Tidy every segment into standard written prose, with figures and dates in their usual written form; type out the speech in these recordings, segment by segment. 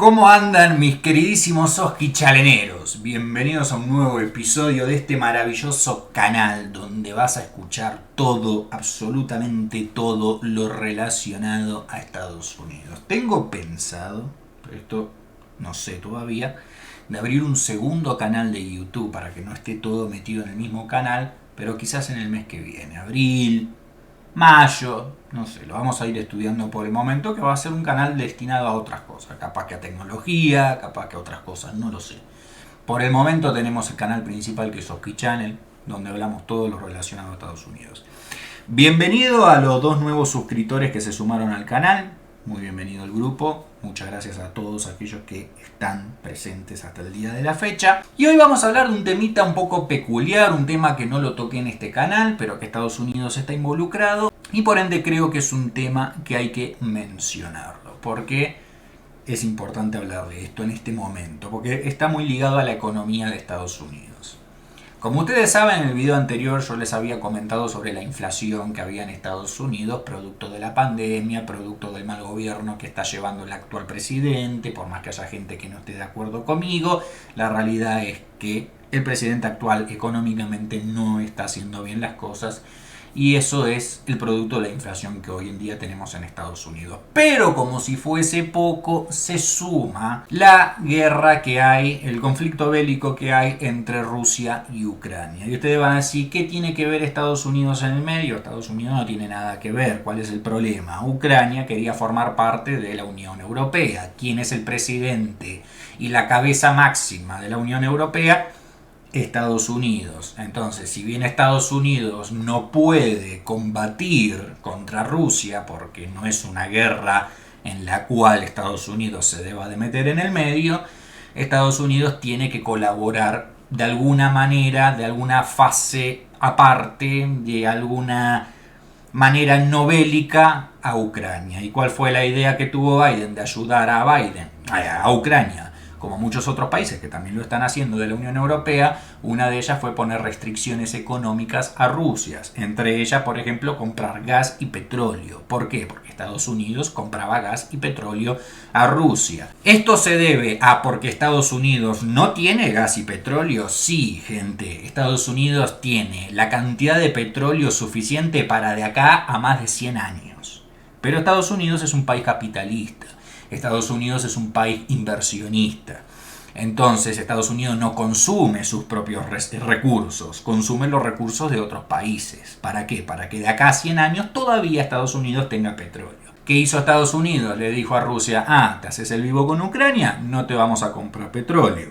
¿Cómo andan mis queridísimos osquichaleneros? Bienvenidos a un nuevo episodio de este maravilloso canal donde vas a escuchar todo, absolutamente todo lo relacionado a Estados Unidos. Tengo pensado, pero esto no sé todavía, de abrir un segundo canal de YouTube para que no esté todo metido en el mismo canal, pero quizás en el mes que viene, abril, mayo, no sé, lo vamos a ir estudiando por el momento, que va a ser un canal destinado a otras cosas, capaz que a tecnología, capaz que a otras cosas, no lo sé. Por el momento tenemos el canal principal que es Oski Channel, donde hablamos todo lo relacionado a Estados Unidos. Bienvenido a los dos nuevos suscriptores que se sumaron al canal, muy bienvenido al grupo, muchas gracias a todos aquellos que están presentes hasta el día de la fecha. Y hoy vamos a hablar de un temita un poco peculiar, un tema que no lo toqué en este canal, pero que Estados Unidos está involucrado y por ende creo que es un tema que hay que mencionarlo, porque es importante hablar de esto en este momento, porque está muy ligado a la economía de Estados Unidos. Como ustedes saben, en el video anterior yo les había comentado sobre la inflación que había en Estados Unidos, producto de la pandemia, producto del mal gobierno que está llevando el actual presidente. Por más que haya gente que no esté de acuerdo conmigo, la realidad es que el presidente actual económicamente no está haciendo bien las cosas. Y eso es el producto de la inflación que hoy en día tenemos en Estados Unidos. Pero como si fuese poco, se suma la guerra que hay, el conflicto bélico que hay entre Rusia y Ucrania. Y ustedes van a decir, ¿qué tiene que ver Estados Unidos en el medio? Estados Unidos no tiene nada que ver. ¿Cuál es el problema? Ucrania quería formar parte de la Unión Europea. ¿Quién es el presidente y la cabeza máxima de la Unión Europea? Estados Unidos. Entonces, si bien Estados Unidos no puede combatir contra Rusia, porque no es una guerra en la cual Estados Unidos se deba de meter en el medio, Estados Unidos tiene que colaborar de alguna manera, de alguna fase aparte, de alguna manera no bélica a Ucrania. ¿Y cuál fue la idea que tuvo Biden de ayudar a Ucrania? Como muchos otros países que también lo están haciendo de la Unión Europea, una de ellas fue poner restricciones económicas a Rusia. Entre ellas, por ejemplo, comprar gas y petróleo. ¿Por qué? Porque Estados Unidos compraba gas y petróleo a Rusia. ¿Esto se debe a porque Estados Unidos no tiene gas y petróleo? Sí, gente. Estados Unidos tiene la cantidad de petróleo suficiente para de acá a más de 100 años. Pero Estados Unidos es un país capitalista. Estados Unidos es un país inversionista. Entonces Estados Unidos no consume sus propios recursos, consume los recursos de otros países. ¿Para qué? Para que de acá a 100 años todavía Estados Unidos tenga petróleo. ¿Qué hizo Estados Unidos? Le dijo a Rusia, ¿te haces el vivo con Ucrania? No te vamos a comprar petróleo.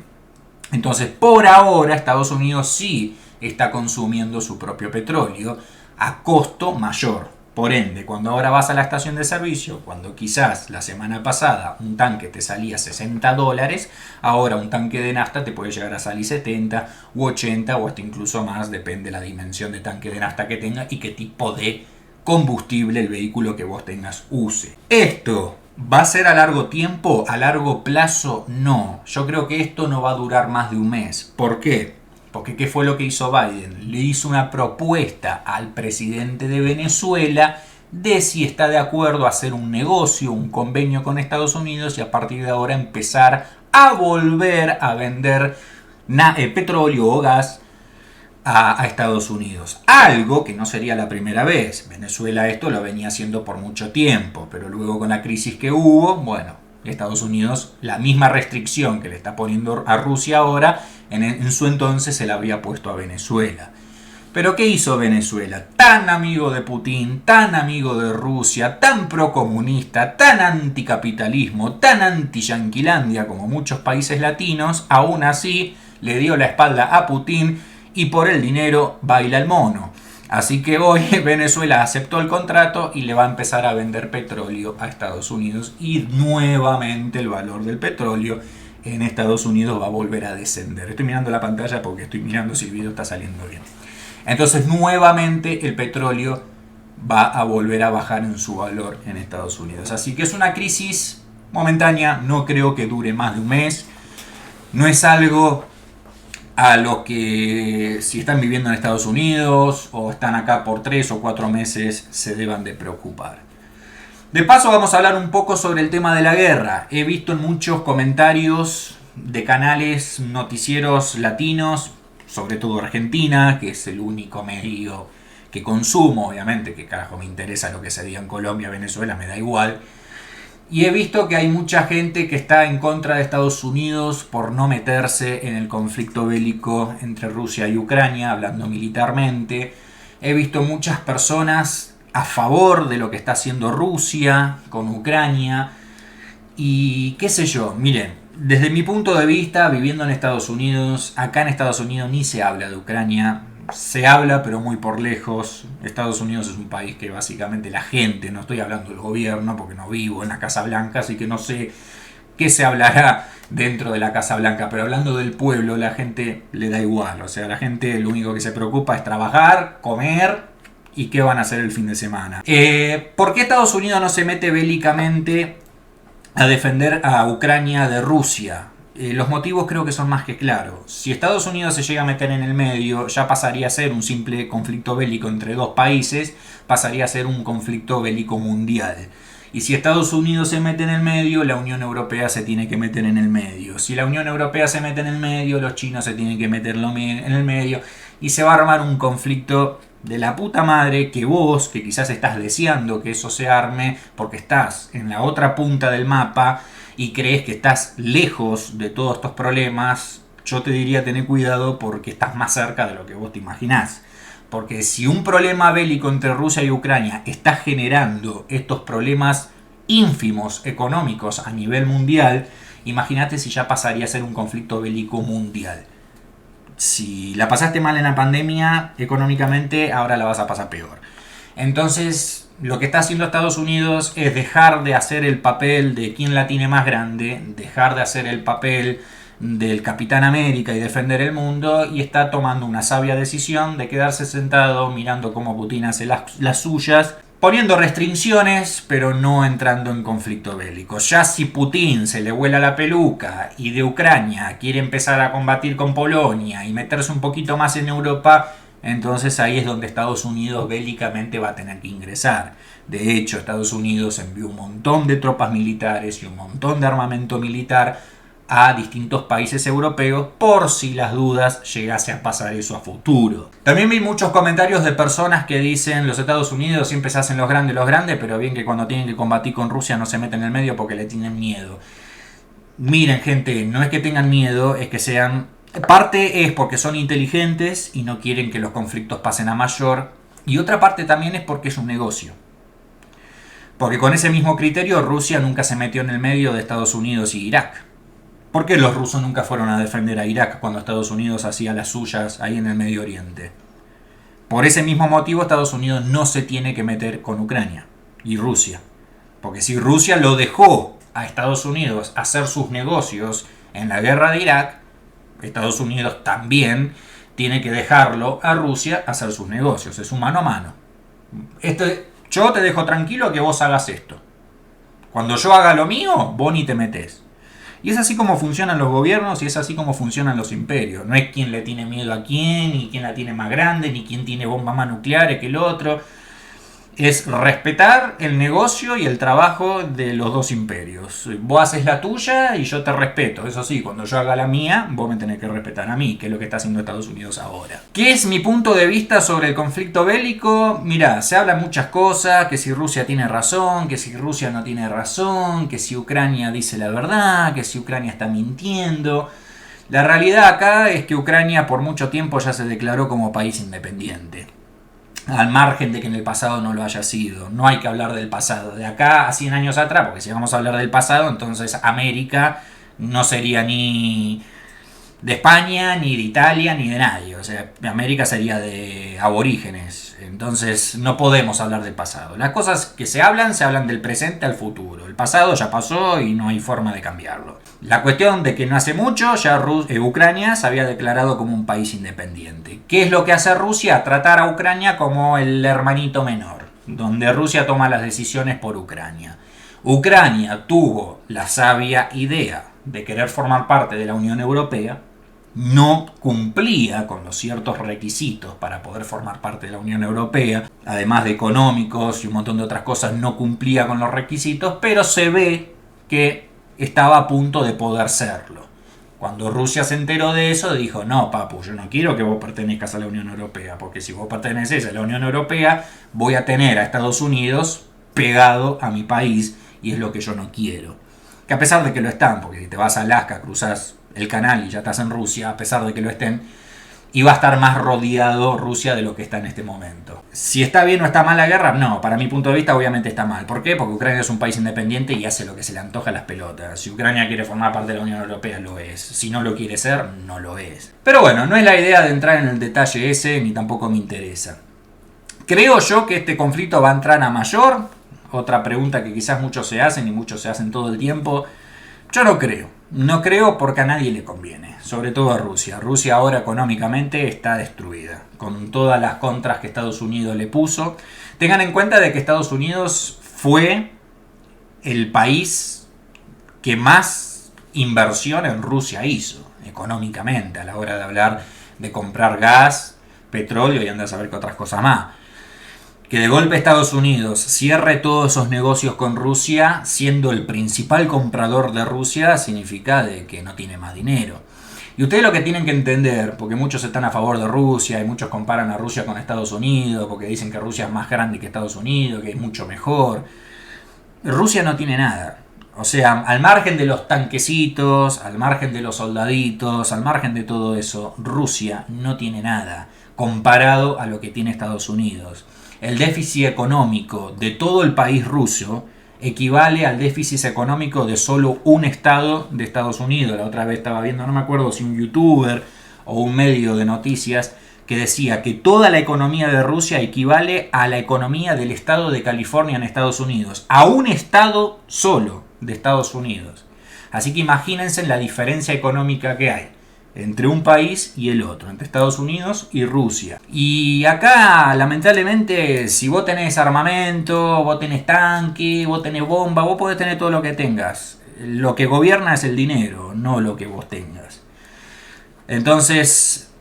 Entonces, por ahora, Estados Unidos sí está consumiendo su propio petróleo a costo mayor. Por ende, cuando ahora vas a la estación de servicio, cuando quizás la semana pasada un tanque te salía $60, ahora un tanque de nafta te puede llegar a salir 70 u 80 o hasta incluso más, depende de la dimensión de tanque de nafta que tenga y qué tipo de combustible el vehículo que vos tengas use. Esto ¿va a ser a largo tiempo? ¿A largo plazo? No. Yo creo que esto no va a durar más de un mes. ¿Por qué? Porque ¿qué fue lo que hizo Biden? Le hizo una propuesta al presidente de Venezuela de si está de acuerdo a hacer un negocio, un convenio con Estados Unidos y a partir de ahora empezar a volver a vender petróleo o gas a Estados Unidos. Algo que no sería la primera vez. Venezuela esto lo venía haciendo por mucho tiempo, pero luego con la crisis que hubo, bueno, Estados Unidos, la misma restricción que le está poniendo a Rusia ahora, en su entonces se la había puesto a Venezuela. Pero ¿qué hizo Venezuela? Tan amigo de Putin, tan amigo de Rusia, tan procomunista, tan anticapitalismo, tan anti-yanquilandia como muchos países latinos, aún así le dio la espalda a Putin y por el dinero baila el mono. Así que hoy Venezuela aceptó el contrato y le va a empezar a vender petróleo a Estados Unidos y nuevamente el valor del petróleo en Estados Unidos va a volver a descender. Estoy mirando la pantalla porque estoy mirando si el video está saliendo bien. Entonces nuevamente el petróleo va a volver a bajar en su valor en Estados Unidos. Así que es una crisis momentánea, no creo que dure más de un mes. No es algo a los que si están viviendo en Estados Unidos o están acá por 3 o 4 meses se deban de preocupar. De paso vamos a hablar un poco sobre el tema de la guerra. He visto en muchos comentarios de canales noticieros latinos, sobre todo Argentina, que es el único medio que consumo, obviamente, que carajo me interesa lo que se diga en Colombia, Venezuela, me da igual. Y he visto que hay mucha gente que está en contra de Estados Unidos por no meterse en el conflicto bélico entre Rusia y Ucrania, hablando militarmente. He visto muchas personas a favor de lo que está haciendo Rusia con Ucrania. Y qué sé yo, miren, desde mi punto de vista, viviendo en Estados Unidos, acá en Estados Unidos ni se habla de Ucrania. Se habla, pero muy por lejos. Estados Unidos es un país que básicamente la gente, no estoy hablando del gobierno porque no vivo en la Casa Blanca, así que no sé qué se hablará dentro de la Casa Blanca, pero hablando del pueblo, la gente le da igual. O sea, la gente lo único que se preocupa es trabajar, comer y qué van a hacer el fin de semana. ¿Por qué Estados Unidos no se mete bélicamente a defender a Ucrania de Rusia? Los motivos creo que son más que claros. Si Estados Unidos se llega a meter en el medio, ya pasaría a ser un simple conflicto bélico entre dos países, pasaría a ser un conflicto bélico mundial. Y si Estados Unidos se mete en el medio, la Unión Europea se tiene que meter en el medio. Si la Unión Europea se mete en el medio, los chinos se tienen que meter en el medio. Y se va a armar un conflicto de la puta madre que vos, que quizás estás deseando que eso se arme, porque estás en la otra punta del mapa y crees que estás lejos de todos estos problemas, yo te diría tener cuidado porque estás más cerca de lo que vos te imaginás. Porque si un problema bélico entre Rusia y Ucrania está generando estos problemas ínfimos económicos a nivel mundial, imagínate si ya pasaría a ser un conflicto bélico mundial. Si la pasaste mal en la pandemia, económicamente, ahora la vas a pasar peor. Entonces, lo que está haciendo Estados Unidos es dejar de hacer el papel de quien la tiene más grande, dejar de hacer el papel del Capitán América y defender el mundo, y está tomando una sabia decisión de quedarse sentado mirando cómo Putin hace las suyas, poniendo restricciones, pero no entrando en conflicto bélico. Ya si Putin se le vuela la peluca y de Ucrania quiere empezar a combatir con Polonia y meterse un poquito más en Europa, entonces ahí es donde Estados Unidos bélicamente va a tener que ingresar. De hecho, Estados Unidos envió un montón de tropas militares y un montón de armamento militar a distintos países europeos por si las dudas llegase a pasar eso a futuro. También vi muchos comentarios de personas que dicen los Estados Unidos siempre se hacen los grandes, pero bien que cuando tienen que combatir con Rusia no se meten en el medio porque le tienen miedo. Miren, gente, no es que tengan miedo, es que sean... Parte es porque son inteligentes y no quieren que los conflictos pasen a mayor, y otra parte también es porque es un negocio. Porque con ese mismo criterio Rusia nunca se metió en el medio de Estados Unidos y Irak. ¿Por qué los rusos nunca fueron a defender a Irak cuando Estados Unidos hacía las suyas ahí en el Medio Oriente? Por ese mismo motivo Estados Unidos no se tiene que meter con Ucrania y Rusia. Porque si Rusia lo dejó a Estados Unidos hacer sus negocios en la guerra de Irak, Estados Unidos también tiene que dejarlo a Rusia hacer sus negocios. Es un mano a mano. Yo te dejo tranquilo que vos hagas esto. Cuando yo haga lo mío, vos ni te metés. Y es así como funcionan los gobiernos y es así como funcionan los imperios. No es quién le tiene miedo a quién, ni quién la tiene más grande, ni quién tiene bombas más nucleares que el otro. Es respetar el negocio y el trabajo de los dos imperios. Vos haces la tuya y yo te respeto. Eso sí, cuando yo haga la mía, vos me tenés que respetar a mí, que es lo que está haciendo Estados Unidos ahora. ¿Qué es mi punto de vista sobre el conflicto bélico? Mirá, se habla muchas cosas, que si Rusia tiene razón, que si Rusia no tiene razón, que si Ucrania dice la verdad, que si Ucrania está mintiendo. La realidad acá es que Ucrania por mucho tiempo ya se declaró como país independiente. Al margen de que en el pasado no lo haya sido. No hay que hablar del pasado. De acá a 100 años atrás, porque si vamos a hablar del pasado, entonces América no sería ni de España, ni de Italia, ni de nadie. O sea, América sería de aborígenes. Entonces no podemos hablar del pasado. Las cosas que se hablan del presente al futuro. El pasado ya pasó y no hay forma de cambiarlo. La cuestión de que no hace mucho ya Ucrania se había declarado como un país independiente. ¿Qué es lo que hace Rusia? Tratar a Ucrania como el hermanito menor, donde Rusia toma las decisiones por Ucrania. Ucrania tuvo la sabia idea de querer formar parte de la Unión Europea, no cumplía con los ciertos requisitos para poder formar parte de la Unión Europea, además de económicos y un montón de otras cosas, no cumplía con los requisitos, pero se ve que estaba a punto de poder serlo. Cuando Rusia se enteró de eso, dijo, no, papu, yo no quiero que vos pertenezcas a la Unión Europea, porque si vos pertenecés a la Unión Europea, voy a tener a Estados Unidos pegado a mi país, y es lo que yo no quiero. Que a pesar de que lo están, porque si te vas a Alaska, cruzás el canal y ya estás en Rusia, a pesar de que lo estén, iba a estar más rodeado Rusia de lo que está en este momento. Si está bien o está mal la guerra, no, para mi punto de vista obviamente está mal. ¿Por qué? Porque Ucrania es un país independiente y hace lo que se le antoja a las pelotas. Si Ucrania quiere formar parte de la Unión Europea, lo es. Si no lo quiere ser, no lo es. Pero bueno, no es la idea de entrar en el detalle ese, ni tampoco me interesa. Creo yo que este conflicto va a entrar a mayor. Otra pregunta que quizás muchos se hacen y muchos se hacen todo el tiempo. Yo no creo. No creo porque a nadie le conviene, sobre todo a Rusia. Rusia ahora económicamente está destruida, con todas las contras que Estados Unidos le puso. Tengan en cuenta de que Estados Unidos fue el país que más inversión en Rusia hizo, económicamente, a la hora de hablar de comprar gas, petróleo y andar a saber qué otras cosas más. Que de golpe Estados Unidos cierre todos esos negocios con Rusia, siendo el principal comprador de Rusia, significa de que no tiene más dinero. Y ustedes lo que tienen que entender, porque muchos están a favor de Rusia y muchos comparan a Rusia con Estados Unidos, porque dicen que Rusia es más grande que Estados Unidos, que es mucho mejor. Rusia no tiene nada. O sea, al margen de los tanquecitos, al margen de los soldaditos, al margen de todo eso, Rusia no tiene nada comparado a lo que tiene Estados Unidos. El déficit económico de todo el país ruso equivale al déficit económico de solo un estado de Estados Unidos. La otra vez estaba viendo, no me acuerdo si un youtuber o un medio de noticias, que decía que toda la economía de Rusia equivale a la economía del estado de California en Estados Unidos. A un estado solo de Estados Unidos. Así que imagínense la diferencia económica que hay entre un país y el otro, entre Estados Unidos y Rusia. Y acá, lamentablemente, si vos tenés armamento, vos tenés tanque, vos tenés bomba, vos podés tener todo lo que tengas. Lo que gobierna es el dinero, no lo que vos tengas. Entonces,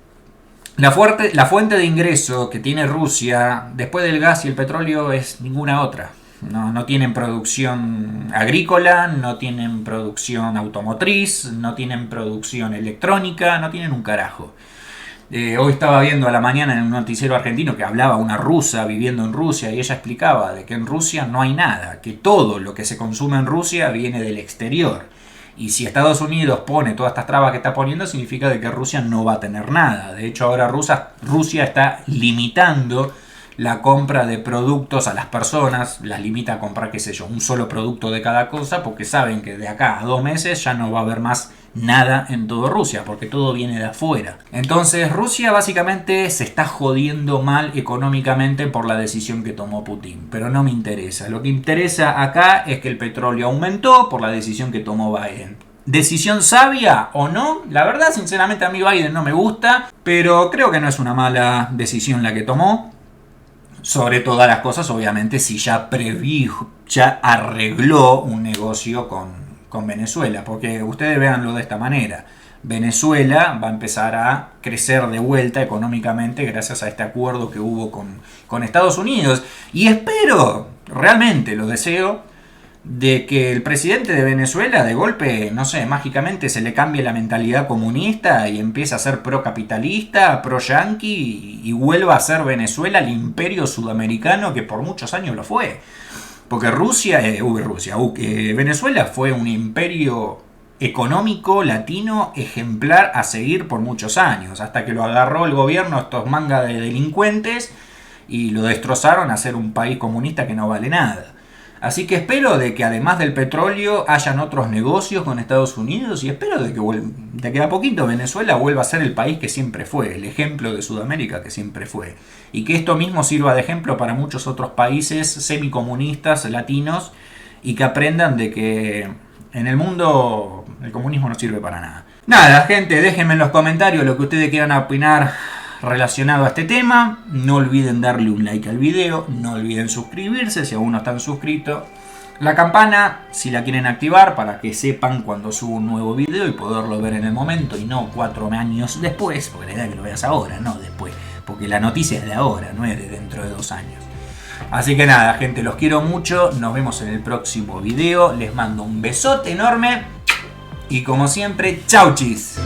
la fuente de ingreso que tiene Rusia, después del gas y el petróleo, es ninguna otra. No tienen producción agrícola, no tienen producción automotriz, no tienen producción electrónica, no tienen un carajo. Hoy estaba viendo a la mañana en un noticiero argentino que hablaba una rusa viviendo en Rusia y ella explicaba de que en Rusia no hay nada, que todo lo que se consume en Rusia viene del exterior. Y si Estados Unidos pone todas estas trabas que está poniendo, significa de que Rusia no va a tener nada. De hecho, ahora Rusia está limitando la compra de productos a las personas, las limita a comprar, qué sé yo, un solo producto de cada cosa, porque saben que de acá a 2 meses ya no va a haber más nada en todo Rusia, porque todo viene de afuera. Entonces Rusia básicamente se está jodiendo mal económicamente por la decisión que tomó Putin, pero no me interesa. Lo que interesa acá es que el petróleo aumentó por la decisión que tomó Biden. ¿Decisión sabia o no? La verdad, sinceramente, a mí Biden no me gusta, pero creo que no es una mala decisión la que tomó. Sobre todas las cosas, obviamente, si ya ya arregló un negocio con Venezuela. Porque ustedes véanlo de esta manera. Venezuela va a empezar a crecer de vuelta económicamente gracias a este acuerdo que hubo con Estados Unidos. Y espero, realmente lo deseo, de que el presidente de Venezuela de golpe, no sé, mágicamente se le cambie la mentalidad comunista y empiece a ser pro-capitalista, pro-yanqui y vuelva a ser Venezuela el imperio sudamericano que por muchos años lo fue. Porque Venezuela fue un imperio económico latino ejemplar a seguir por muchos años, hasta que lo agarró el gobierno, estos mangas de delincuentes, y lo destrozaron a ser un país comunista que no vale nada. Así que espero de que además del petróleo hayan otros negocios con Estados Unidos y espero de que a poquito Venezuela vuelva a ser el país que siempre fue, el ejemplo de Sudamérica que siempre fue. Y que esto mismo sirva de ejemplo para muchos otros países semicomunistas latinos y que aprendan de que en el mundo el comunismo no sirve para nada. Nada, gente, déjenme en los comentarios lo que ustedes quieran opinar relacionado a este tema. No olviden darle un like al video, no olviden suscribirse si aún no están suscritos. La campana, si la quieren activar, para que sepan cuando subo un nuevo video y poderlo ver en el momento y no 4 años después, porque la idea es que lo veas ahora, no después, porque la noticia es de ahora, no es de dentro de 2 años. Así que nada, gente, los quiero mucho, nos vemos en el próximo video, les mando un besote enorme y como siempre, chau chis.